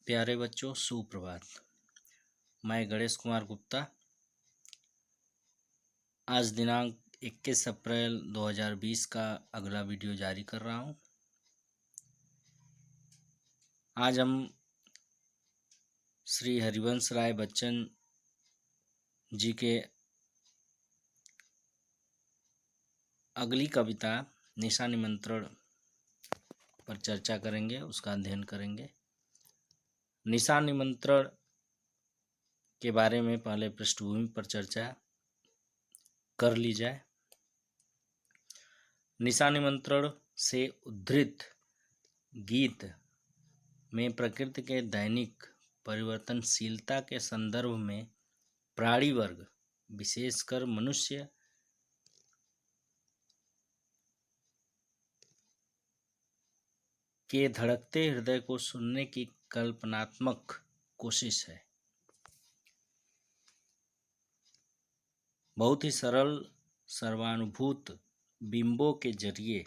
प्यारे बच्चों, सुप्रभात। मैं गणेश कुमार गुप्ता आज दिनांक 21 अप्रैल 2020 का अगला वीडियो जारी कर रहा हूं। आज हम श्री हरिवंश राय बच्चन जी के अगली कविता निशा निमंत्रण पर चर्चा करेंगे, उसका अध्ययन करेंगे। निशा निमंत्रण के बारे में पहले पृष्ठभूमि पर चर्चा कर ली जाए। निशा निमंत्रण से उद्धृत गीत में प्रकृति के दैनिक परिवर्तनशीलता के संदर्भ में प्राणी वर्ग, विशेषकर मनुष्य, के धड़कते हृदय को सुनने की कल्पनात्मक कोशिश है। बहुत ही सरल सर्वानुभूत बिंबों के जरिए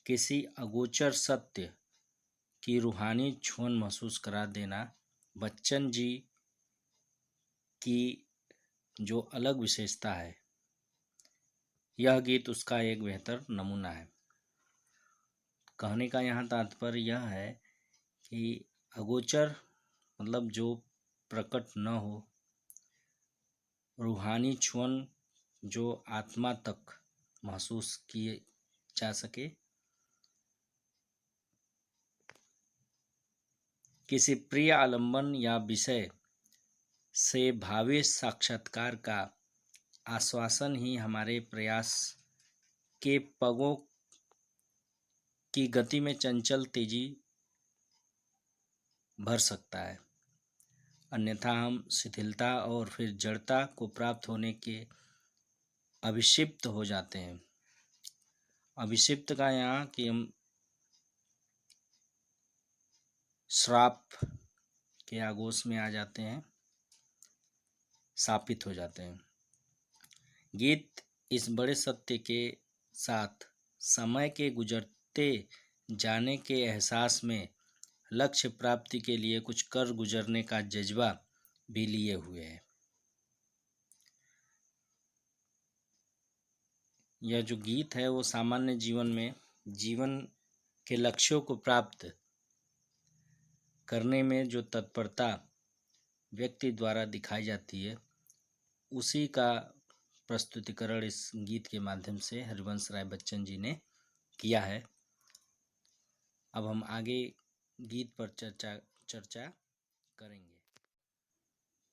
किसी अगोचर सत्य की रूहानी छुअन महसूस करा देना बच्चन जी की जो अलग विशेषता है, यह गीत उसका एक बेहतर नमूना है। कहने का यहाँ तात्पर्य यह है कि अगोचर मतलब जो प्रकट न हो, रूहानी छुअन जो आत्मा तक महसूस किए जा सके, किसी प्रिय आलंबन या विषय से भावी साक्षात्कार का आश्वासन ही हमारे प्रयास के पगों की गति में चंचल तेजी भर सकता है। अन्यथा हम शिथिलता और फिर जड़ता को प्राप्त होने के अभिषिप्त हो जाते हैं। अभिषिप्त का यहाँ कि हम श्राप के आगोश में आ जाते हैं, शापित हो जाते हैं। गीत इस बड़े सत्य के साथ समय के गुजरते जाने के एहसास में लक्ष्य प्राप्ति के लिए कुछ कर गुजरने का जज्बा भी लिए हुए है। यह जो गीत है वो सामान्य जीवन में जीवन के लक्ष्यों को प्राप्त करने में जो तत्परता व्यक्ति द्वारा दिखाई जाती है, उसी का प्रस्तुतिकरण इस गीत के माध्यम से हरिवंश राय बच्चन जी ने किया है। अब हम आगे गीत पर चर्चा करेंगे।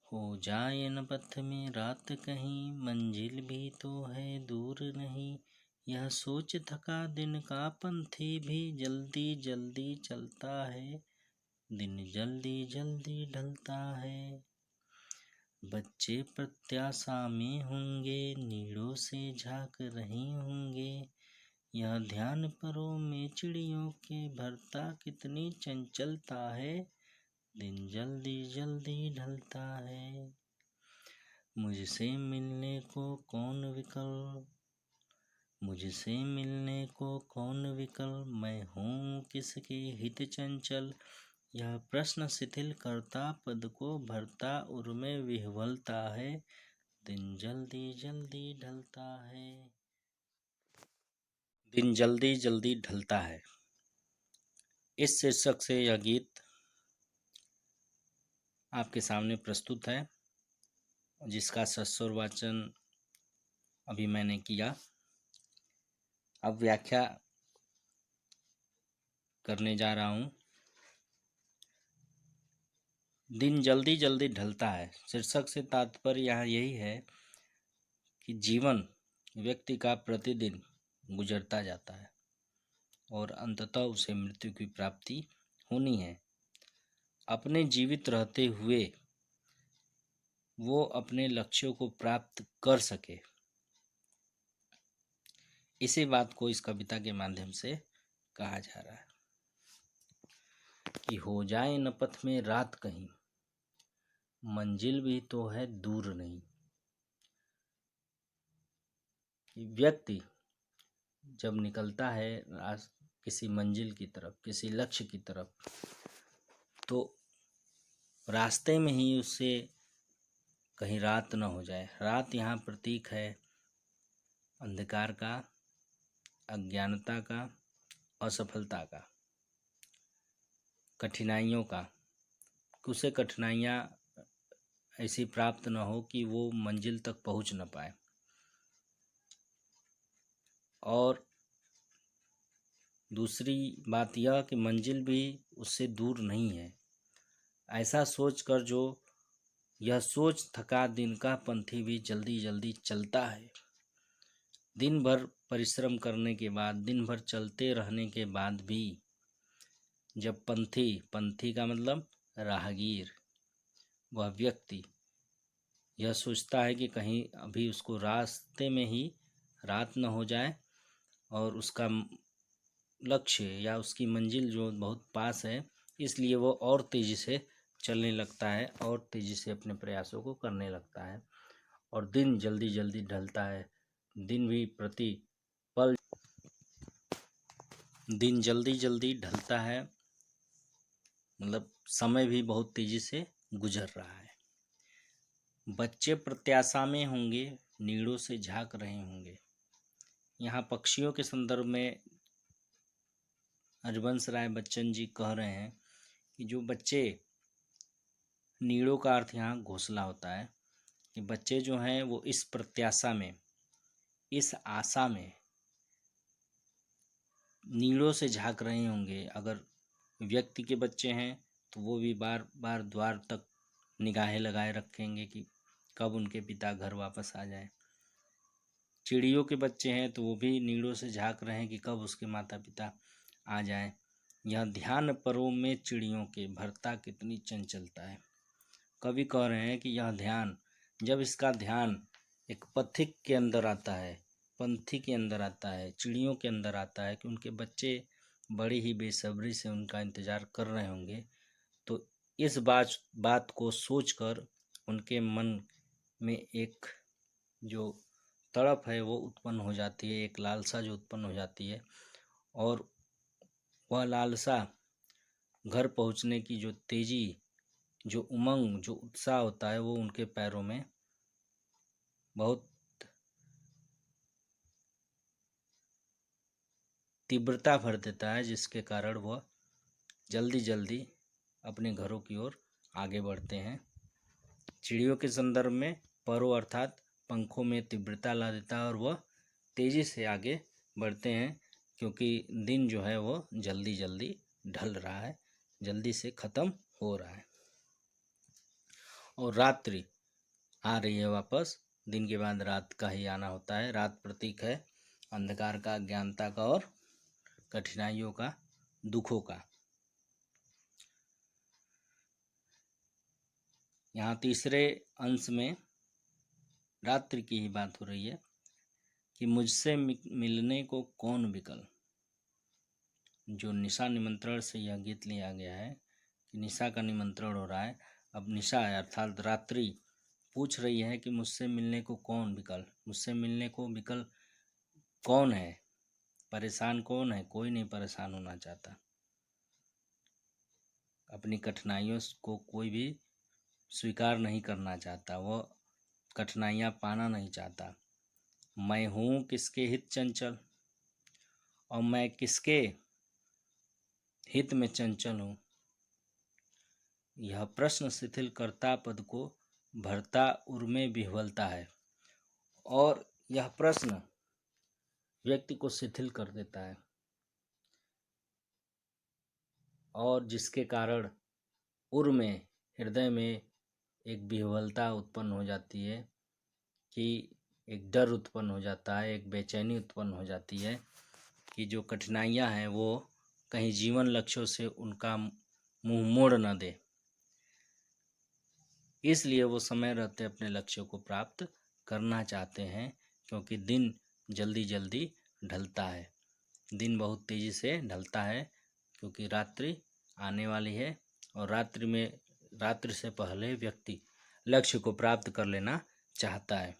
हो जाए न पथ में रात कहीं, मंजिल भी तो है दूर नहीं। यह सोच थका दिन का पंथी भी जल्दी जल्दी चलता है। दिन जल्दी जल्दी ढलता है। बच्चे प्रत्याशा में होंगे, नीड़ों से झांक रही होंगे। यह ध्यान परों में चिड़ियों के भरता कितनी चंचलता है। दिन जल्दी जल्दी ढलता है। मुझसे मिलने को कौन विकल, मुझसे मिलने को कौन विकल, मैं हूँ किसके हित चंचल। यह प्रश्न शिथिल करता पद को भरता उर्मे विह्वलता है। दिन जल्दी जल्दी ढलता है। दिन जल्दी जल्दी ढलता है, इस शीर्षक से यह गीत आपके सामने प्रस्तुत है, जिसका सस्वर वाचन अभी मैंने किया। अब व्याख्या करने जा रहा हूँ। दिन जल्दी जल्दी ढलता है शीर्षक से तात्पर्य यहाँ यही है कि जीवन व्यक्ति का प्रतिदिन गुजरता जाता है और अंततः उसे मृत्यु की प्राप्ति होनी है। अपने जीवित रहते हुए वो अपने लक्ष्यों को प्राप्त कर सके, इसी बात को इस कविता के माध्यम से कहा जा रहा है कि हो जाए न पथ में रात कहीं, मंजिल भी तो है दूर नहीं। व्यक्ति जब निकलता है किसी मंजिल की तरफ, किसी लक्ष्य की तरफ, तो रास्ते में ही उससे कहीं रात न हो जाए। रात यहाँ प्रतीक है अंधकार का, अज्ञानता का, असफलता का, कठिनाइयों का। उसे कठिनाइयाँ ऐसी प्राप्त न हो कि वो मंजिल तक पहुँच न पाए। और दूसरी बात यह कि मंजिल भी उससे दूर नहीं है। ऐसा सोचकर जो यह सोच थका दिन का पंथी भी जल्दी जल्दी चलता है। दिन भर परिश्रम करने के बाद, दिन भर चलते रहने के बाद भी जब पंथी का मतलब राहगीर, वह व्यक्ति यह सोचता है कि कहीं अभी उसको रास्ते में ही रात न हो जाए और उसका लक्ष्य या उसकी मंजिल जो बहुत पास है, इसलिए वो और तेज़ी से चलने लगता है और तेज़ी से अपने प्रयासों को करने लगता है। और दिन जल्दी जल्दी ढलता है। दिन भी प्रति पल दिन जल्दी जल्दी ढलता है, मतलब समय भी बहुत तेज़ी से गुजर रहा है। बच्चे प्रत्याशा में होंगे, नीड़ों से झांक रहे होंगे। यहाँ पक्षियों के संदर्भ में हरिवंश राय बच्चन जी कह रहे हैं कि जो बच्चे, नीड़ों का अर्थ यहाँ घोंसला होता है, कि बच्चे जो हैं वो इस प्रत्याशा में, इस आशा में नीड़ों से झांक रहे होंगे। अगर व्यक्ति के बच्चे हैं तो वो भी बार बार द्वार तक निगाहें लगाए रखेंगे कि कब उनके पिता घर वापस आ जाए। चिड़ियों के बच्चे हैं तो वो भी नीड़ों से झांक रहे हैं कि कब उसके माता पिता आ जाएं। यह ध्यान परों में चिड़ियों के भरता कितनी चंचलता है। कवि कह रहे हैं कि यह ध्यान, जब इसका ध्यान एक पथिक के अंदर आता है, पंथी के अंदर आता है, चिड़ियों के अंदर आता है कि उनके बच्चे बड़ी ही बेसब्री से उनका इंतज़ार कर रहे होंगे, तो इस बात को सोचकर उनके मन में एक जो तड़प है वो उत्पन्न हो जाती है, एक लालसा जो उत्पन्न हो जाती है। और वह लालसा, घर पहुंचने की जो तेज़ी, जो उमंग, जो उत्साह होता है, वो उनके पैरों में बहुत तीव्रता भर देता है, जिसके कारण वह जल्दी जल्दी अपने घरों की ओर आगे बढ़ते हैं। चिड़ियों के संदर्भ में परों अर्थात पंखों में तीव्रता ला देता है और वह तेज़ी से आगे बढ़ते हैं, क्योंकि दिन जो है वो जल्दी जल्दी ढल रहा है, जल्दी से ख़त्म हो रहा है। और रात्रि आ रही है वापस, दिन के बाद रात का ही आना होता है। रात प्रतीक है अंधकार का, अज्ञानता का और कठिनाइयों का, दुखों का। यहाँ तीसरे अंश में रात्रि की ही बात हो रही है कि मुझसे मिलने को कौन विकल। जो निशा निमंत्रण से यह गीत लिया गया है कि निशा का निमंत्रण हो रहा है। अब निशा अर्थात रात्रि पूछ रही है कि मुझसे मिलने को कौन विकल, मुझसे मिलने को विकल कौन है, परेशान कौन है। कोई नहीं परेशान होना चाहता, अपनी कठिनाइयों को कोई भी स्वीकार नहीं करना चाहता, वह कठिनाइयाँ पाना नहीं चाहता। मैं हूँ किसके हित चंचल और मैं किसके हित में चंचल हूँ। यह प्रश्न शिथिल करता पद को भरता उर में विह्वलता है। और यह प्रश्न व्यक्ति को शिथिल कर देता है और जिसके कारण उर में, हृदय में एक विह्वलता उत्पन्न हो जाती है, कि एक डर उत्पन्न हो जाता है, एक बेचैनी उत्पन्न हो जाती है कि जो कठिनाइयाँ हैं वो कहीं जीवन लक्ष्यों से उनका मुंह मोड़ न दे। इसलिए वो समय रहते अपने लक्ष्यों को प्राप्त करना चाहते हैं, क्योंकि दिन जल्दी जल्दी ढलता है। दिन बहुत तेज़ी से ढलता है क्योंकि रात्रि आने वाली है और रात्रि से पहले व्यक्ति लक्ष्य को प्राप्त कर लेना चाहता है।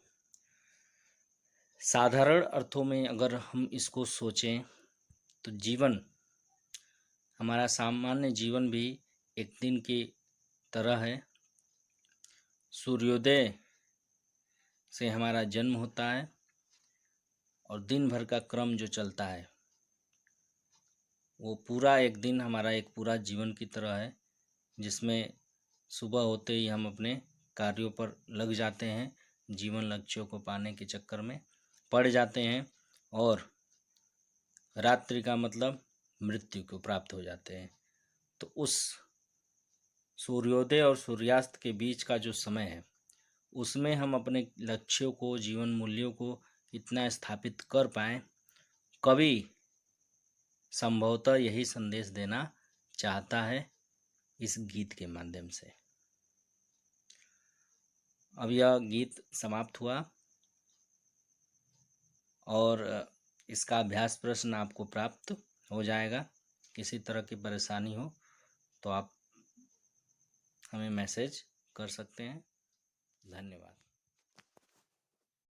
साधारण अर्थों में अगर हम इसको सोचें तो हमारा सामान्य जीवन भी एक दिन की तरह है। सूर्योदय से हमारा जन्म होता है और दिन भर का क्रम जो चलता है वो पूरा एक दिन हमारा एक पूरा जीवन की तरह है, जिसमें सुबह होते ही हम अपने कार्यों पर लग जाते हैं, जीवन लक्ष्यों को पाने के चक्कर में पड़ जाते हैं और रात्रि का मतलब मृत्यु को प्राप्त हो जाते हैं। तो उस सूर्योदय और सूर्यास्त के बीच का जो समय है उसमें हम अपने लक्ष्यों को, जीवन मूल्यों को इतना स्थापित कर पाएँ। कवि संभवतः यही संदेश देना चाहता है इस गीत के माध्यम से। अब यह गीत समाप्त हुआ और इसका अभ्यास प्रश्न आपको प्राप्त हो जाएगा। किसी तरह की परेशानी हो तो आप हमें मैसेज कर सकते हैं। धन्यवाद।